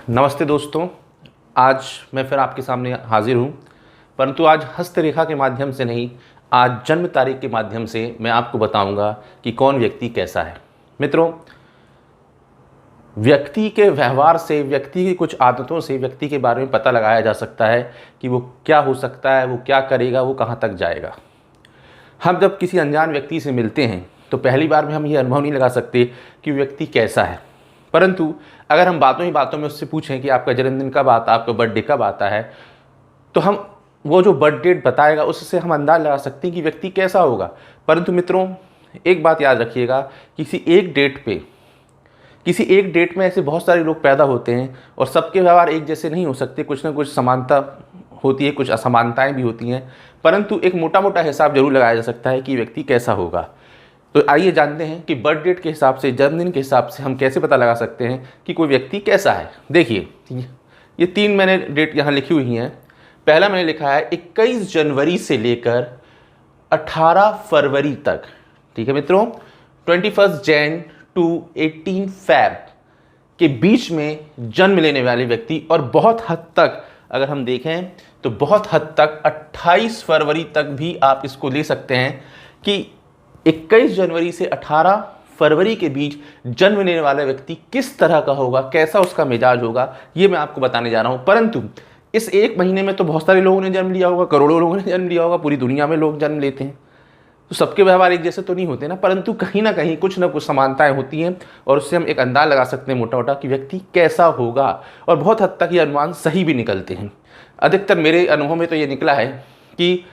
नमस्ते दोस्तों। आज मैं फिर आपके सामने हाजिर हूँ, परंतु आज हस्तरेखा के माध्यम से नहीं, आज जन्म तारीख के माध्यम से मैं आपको बताऊंगा कि कौन व्यक्ति कैसा है। मित्रों, व्यक्ति के व्यवहार से, व्यक्ति की कुछ आदतों से व्यक्ति के बारे में पता लगाया जा सकता है कि वो क्या हो सकता है, वो क्या करेगा, वो कहाँ तक जाएगा। हम जब किसी अनजान व्यक्ति से मिलते हैं तो पहली बार में हम ये अनुभव नहीं लगा सकते कि व्यक्ति कैसा है, परंतु अगर हम बातों ही बातों में उससे पूछें कि आपका जन्मदिन कब आता है, आपका बर्थडे कब आता है, तो हम वो जो बर्थ डेट बताएगा उससे हम अंदाज लगा सकते हैं कि व्यक्ति कैसा होगा। परंतु मित्रों, एक बात याद रखिएगा, किसी एक डेट में ऐसे बहुत सारे लोग पैदा होते हैं और सबके व्यवहार एक जैसे नहीं हो सकते। कुछ ना कुछ समानता होती है, कुछ असमानताएं भी होती हैं, परंतु एक मोटा मोटा हिसाब जरूर लगाया जा सकता है कि व्यक्ति कैसा होगा। तो आइए जानते हैं कि बर्थ डेट के हिसाब से, जन्मदिन के हिसाब से हम कैसे पता लगा सकते हैं कि कोई व्यक्ति कैसा है। देखिए, ये 3 मैंने डेट यहाँ लिखी हुई हैं। पहला मैंने लिखा है 21 जनवरी से लेकर 18 फरवरी तक। ठीक है मित्रों, 21 जैन टू 18 फैब के बीच में जन्म लेने वाले व्यक्ति, और बहुत हद तक अगर हम देखें तो बहुत हद तक 28 फरवरी तक भी आप इसको ले सकते हैं कि 21 जनवरी से 18 फरवरी के बीच जन्म लेने वाला व्यक्ति किस तरह का होगा, कैसा उसका मिजाज होगा, ये मैं आपको बताने जा रहा हूँ। परंतु इस एक महीने में तो बहुत सारे लोगों ने जन्म लिया होगा, करोड़ों लोगों ने जन्म लिया होगा, पूरी दुनिया में लोग जन्म लेते हैं, तो सबके व्यवहार एक जैसे तो नहीं होते ना, परंतु कहीं ना कहीं कुछ ना कुछ समानताएं होती हैं और उससे हम एक अंदाज लगा सकते हैं मोटा मोटा कि व्यक्ति कैसा होगा। और बहुत हद तक ये अनुमान सही भी निकलते हैं। अधिकतर मेरे अनुभव में तो ये निकला है कि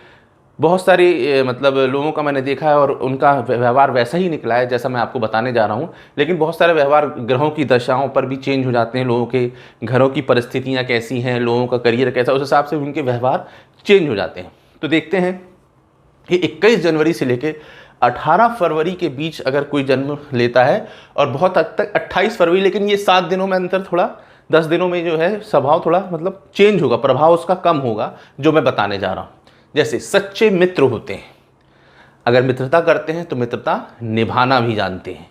बहुत सारे लोगों का मैंने देखा है और उनका व्यवहार वैसा ही निकला है जैसा मैं आपको बताने जा रहा हूँ। लेकिन बहुत सारे व्यवहार ग्रहों की दशाओं पर भी चेंज हो जाते हैं, लोगों के घरों की परिस्थितियाँ कैसी हैं, लोगों का करियर कैसा, उस हिसाब से उनके व्यवहार चेंज हो जाते हैं। तो देखते हैं कि 21 जनवरी से लेकर 18 फरवरी के बीच अगर कोई जन्म लेता है, और बहुत हद तक 28 फरवरी, लेकिन ये 7 दिनों में अंतर, थोड़ा 10 दिनों में जो है स्वभाव थोड़ा चेंज होगा, प्रभाव उसका कम होगा, जो मैं बताने जा रहा हूँ। जैसे सच्चे मित्र होते हैं, अगर मित्रता करते हैं तो मित्रता निभाना भी जानते हैं।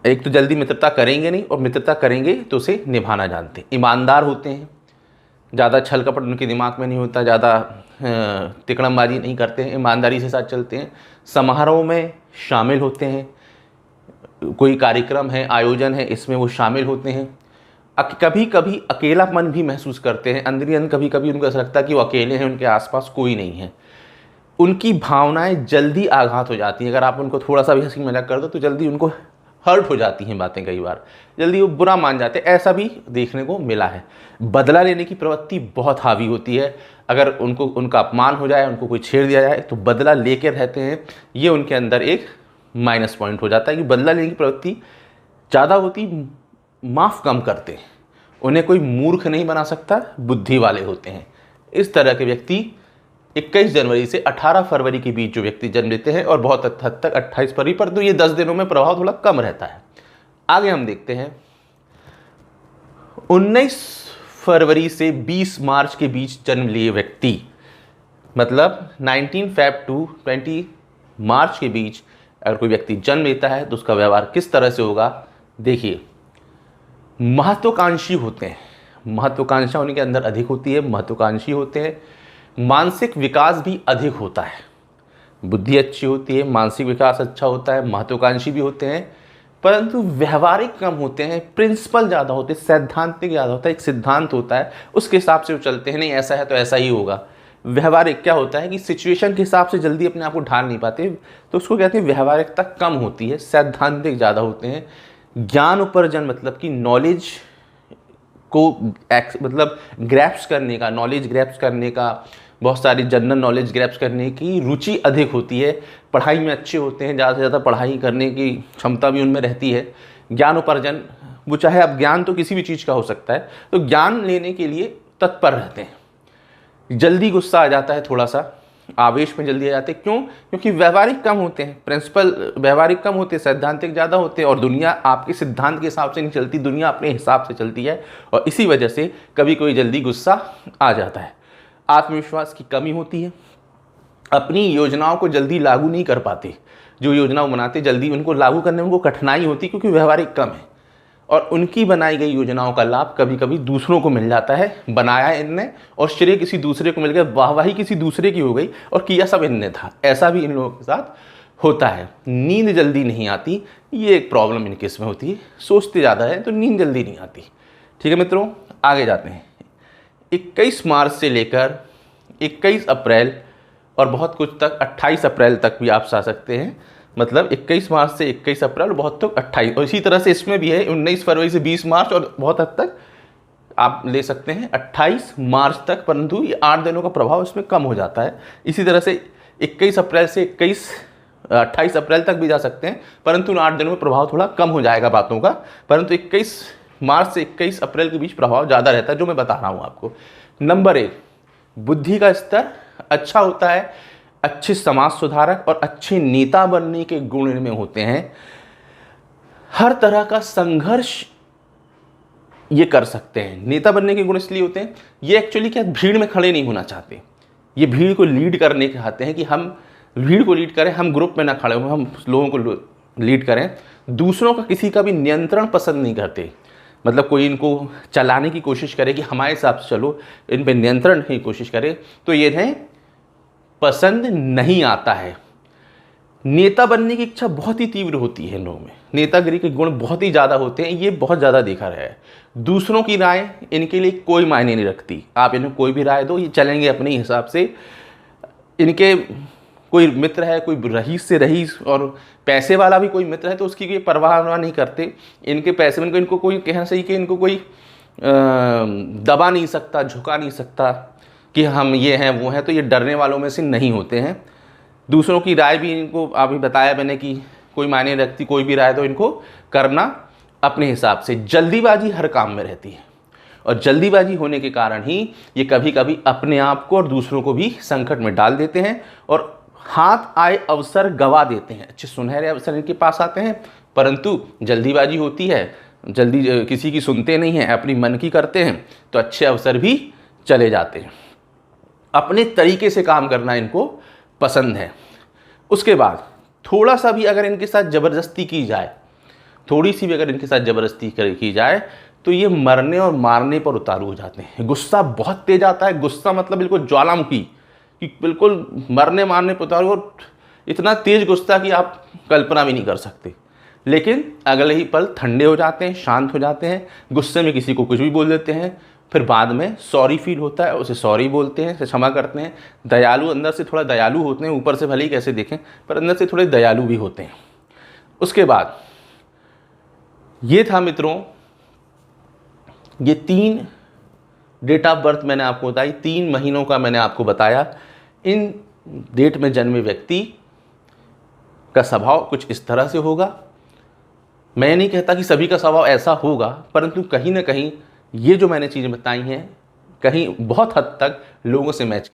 एक तो जल्दी मित्रता करेंगे नहीं, और मित्रता करेंगे तो उसे निभाना जानते हैं। ईमानदार होते हैं, ज़्यादा छल कपट उनके दिमाग में नहीं होता, ज़्यादा तिकड़मबाजी नहीं करते हैं, ईमानदारी से साथ चलते हैं। समारोह में शामिल होते हैं, कोई कार्यक्रम है, आयोजन है, इसमें वो शामिल होते हैं। कभी कभी अकेलापन भी महसूस करते हैं, अंदर अंदर कभी कभी उनको ऐसा लगता है कि वो अकेले हैं, उनके आसपास कोई नहीं है। उनकी भावनाएं जल्दी आघात हो जाती हैं, अगर आप उनको थोड़ा सा भी हंसी मजाक कर दो तो जल्दी उनको हर्ट हो जाती हैं बातें, कई बार जल्दी वो बुरा मान जाते हैं, ऐसा भी देखने को मिला है। बदला लेने की प्रवृत्ति बहुत हावी होती है, अगर उनका अपमान हो जाए, उनको कोई छेड़ दिया जाए तो बदला लेकर रहते हैं। ये उनके अंदर एक माइनस पॉइंट हो जाता है कि बदला लेने की प्रवृत्ति ज़्यादा होती, माफ़ कम करते हैं। उन्हें कोई मूर्ख नहीं बना सकता, बुद्धि वाले होते हैं। इस तरह के व्यक्ति 21 जनवरी से 18 फरवरी के बीच जो व्यक्ति जन्म लेते हैं, और बहुत हद तक 28 फरवरी पर, तो ये 10 दिनों में प्रभाव थोड़ा कम रहता है। आगे हम देखते हैं 19 फरवरी से 20 मार्च के बीच जन्म लिए व्यक्ति, मतलब 19 फेब टू 20 मार्च के बीच अगर कोई व्यक्ति जन्म लेता है तो उसका व्यवहार किस तरह से होगा। देखिए, महत्वाकांक्षी होते हैं, महत्वाकांक्षा उनके अंदर अधिक होती है, महत्वाकांक्षी होते हैं। मानसिक विकास भी अधिक होता है, बुद्धि अच्छी होती है, मानसिक विकास अच्छा होता है, महत्वाकांक्षी भी होते हैं, परंतु व्यवहारिक कम होते हैं, प्रिंसिपल ज़्यादा होते हैं, सैद्धांतिक ज़्यादा होता है। एक सिद्धांत होता है, उसके हिसाब से वो चलते हैं, नहीं ऐसा है तो ऐसा ही होगा। व्यवहारिक क्या होता है कि सिचुएशन के हिसाब से जल्दी अपने आप को ढाल नहीं पाते, तो उसको कहते हैं व्यवहारिकता कम होती है, सैद्धांतिक ज़्यादा होते हैं। ज्ञान उपार्जन मतलब कि नॉलेज को ग्रैप्स करने का, नॉलेज ग्रैप्स करने का, बहुत सारी जनरल नॉलेज ग्रैप्स करने की रुचि अधिक होती है। पढ़ाई में अच्छे होते हैं, ज़्यादा से ज़्यादा पढ़ाई करने की क्षमता भी उनमें रहती है। ज्ञान उपार्जन, वो चाहे अब ज्ञान तो किसी भी चीज़ का हो सकता है, तो ज्ञान लेने के लिए तत्पर रहते हैं। जल्दी गुस्सा आ जाता है, थोड़ा सा आवेश में जल्दी आ जाते हैं। क्यों? क्योंकि व्यवहारिक कम होते हैं, प्रिंसिपल व्यवहारिक कम होते हैं, सैद्धांतिक ज़्यादा होते हैं, और दुनिया आपके सिद्धांत के हिसाब से नहीं चलती, दुनिया अपने हिसाब से चलती है, और इसी वजह से कभी कोई जल्दी गुस्सा आ जाता है। आत्मविश्वास की कमी होती है, अपनी योजनाओं को जल्दी लागू नहीं कर पाते, जो योजना बनाते जल्दी उनको लागू करने में उनको कठिनाई होती, क्योंकि व्यवहारिक कम है। और उनकी बनाई गई योजनाओं का लाभ कभी कभी दूसरों को मिल जाता है। बनाया इनने और श्रेय किसी दूसरे को मिल गया, वाहवाही किसी दूसरे की हो गई और किया सब इनने था। ऐसा भी इन लोगों के साथ होता है। नींद जल्दी नहीं आती, ये एक प्रॉब्लम इनके इसमें होती है। सोचते ज़्यादा है तो नींद जल्दी नहीं आती। ठीक है मित्रों, आगे जाते हैं। 21 मार्च से लेकर 21 अप्रैल और बहुत कुछ तक 28 अप्रैल तक भी आप आ सकते हैं। मतलब 21 मार्च से 21 अप्रैल और बहुत तक 28, और इसी तरह से इसमें भी है 19 फरवरी से 20 मार्च और बहुत हद तक आप ले सकते हैं 28 मार्च तक, परंतु ये 8 दिनों का प्रभाव इसमें कम हो जाता है। इसी तरह से 21 अप्रैल से 28 अप्रैल तक भी जा सकते हैं, परंतु उन 8 दिनों में प्रभाव थोड़ा कम हो जाएगा बातों का। परंतु 21 मार्च से 21 अप्रैल के बीच प्रभाव ज़्यादा रहता है, जो मैं बता रहा हूँ आपको। नंबर 1, बुद्धि का स्तर अच्छा होता है, अच्छे समाज सुधारक और अच्छे नेता बनने के गुण इनमें होते हैं। हर तरह का संघर्ष ये कर सकते हैं। नेता बनने के गुण इसलिए होते हैं, ये एक्चुअली क्या भीड़ में खड़े नहीं होना चाहते, ये भीड़ को लीड करने के चाहते हैं कि हम भीड़ को लीड करें, हम ग्रुप में ना खड़े हो, हम लोगों को लीड करें। दूसरों का किसी का भी नियंत्रण पसंद नहीं करते। मतलब कोई इनको चलाने की कोशिश करे कि हमारे हिसाब से चलो, इन पर नियंत्रण की कोशिश करे, तो ये इन्हें पसंद नहीं आता है। नेता बनने की इच्छा बहुत ही तीव्र होती है इन लोगों में, नेतागिरी के गुण बहुत ही ज़्यादा होते हैं, ये बहुत ज़्यादा देखा रहा है। दूसरों की राय इनके लिए कोई मायने नहीं रखती। आप इन्हें कोई भी राय दो, ये चलेंगे अपने हिसाब से। इनके कोई मित्र है, कोई रईस से रईस और पैसे वाला भी कोई मित्र है तो उसकी कोई परवाह नहीं करते। इनके पैसे में इनको कोई कहना चाहिए कि इनको कोई दबा नहीं सकता, झुका नहीं सकता कि हम ये हैं वो हैं, तो ये डरने वालों में से नहीं होते हैं। दूसरों की राय भी इनको अभी बताया मैंने कि कोई मायने रखती, कोई भी राय तो इनको करना अपने हिसाब से। जल्दीबाजी हर काम में रहती है और जल्दीबाजी होने के कारण ही ये कभी कभी अपने आप को और दूसरों को भी संकट में डाल देते हैं और हाथ आए अवसर गवा देते हैं। अच्छे सुनहरे अवसर इनके पास आते हैं, परंतु जल्दीबाजी होती है, जल्दी किसी की सुनते नहीं हैं, अपनी मन की करते हैं, तो अच्छे अवसर भी चले जाते हैं। अपने तरीके से काम करना इनको पसंद है। उसके बाद थोड़ा सा भी अगर इनके साथ ज़बरदस्ती की जाए, थोड़ी सी भी अगर इनके साथ ज़बरदस्ती की जाए तो ये मरने और मारने पर उतारू हो जाते हैं। गुस्सा बहुत तेज आता है, गुस्सा मतलब बिल्कुल ज्वालामुखी, कि बिल्कुल मरने मारने पर उतारू, और इतना तेज गुस्सा कि आप कल्पना भी नहीं कर सकते। लेकिन अगले ही पल ठंडे हो जाते हैं, शांत हो जाते हैं, गुस्से में किसी को कुछ भी बोल देते हैं, फिर बाद में सॉरी फील होता है, उसे सॉरी बोलते हैं, उसे क्षमा करते हैं। दयालु, अंदर से थोड़ा दयालु होते हैं, ऊपर से भले ही कैसे देखें पर अंदर से थोड़े दयालु भी होते हैं। उसके बाद ये था मित्रों, ये 3 डेट ऑफ बर्थ मैंने आपको बताई, 3 महीनों का मैंने आपको बताया। इन डेट में जन्मे व्यक्ति का स्वभाव कुछ इस तरह से होगा। मैं नहीं कहता कि सभी का स्वभाव ऐसा होगा, परंतु कहीं ना कहीं ये जो मैंने चीज़ें बताई हैं कहीं बहुत हद तक लोगों से मैच